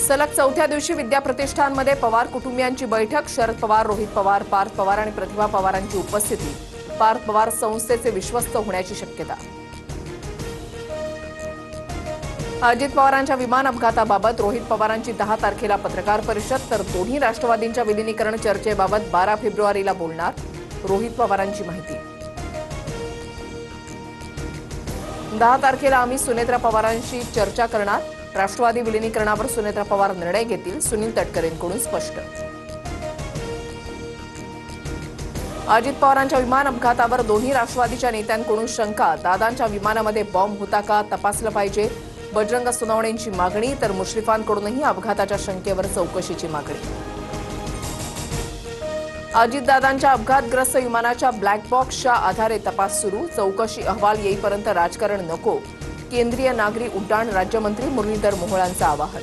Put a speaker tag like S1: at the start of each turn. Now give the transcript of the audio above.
S1: सलग चौथ्या दिवशी विद्याप्रतिष्ठानमध्ये पवार कुटुंबियांची बैठक. शरद पवार, रोहित पवार, पार्थ पवार आणि प्रतिभा पवारांची उपस्थिती. पार्थ पवार संस्थेचे विश्वस्त होण्याची शक्यता. अजित पवारांच्या विमान अपघाताबाबत रोहित पवारांची 10 तारखेला पत्रकार परिषद. तर दोन्ही राष्ट्रवादींच्या विलिनीकरण चर्चेबाबत 12 फेब्रुवारीला बोलणार, रोहित पवारांची माहिती. 10 तारखेला आम्ही सुनेत्रा पवारांशी चर्चा करणार. राष्ट्रवादी विलिनीकरणावर सुनेत्रा पवार निर्णय घेतील, सुनील तटकरेंकडून स्पष्ट. अजित पवारांच्या विमान अपघातावर दोन्ही राष्ट्रवादीच्या नेत्यांकडून शंका. दादांच्या विमानामध्ये बॉम्ब होता का तपासलं पाहिजे, बजरंग सोनवणेंची मागणी. तर मुश्रीफांकडूनही अपघाताच्या शंकेवर चौकशीची मागणी. अजितदादांच्या अपघातग्रस्त विमानाच्या ब्लॅक बॉक्सच्या आधारे तपास सुरू. चौकशी अहवाल येईपर्यंत राजकारण नको, केंद्रीय नागरी उड्डाण राज्यमंत्री मुरलीधर मोहोळांचं आवाहन.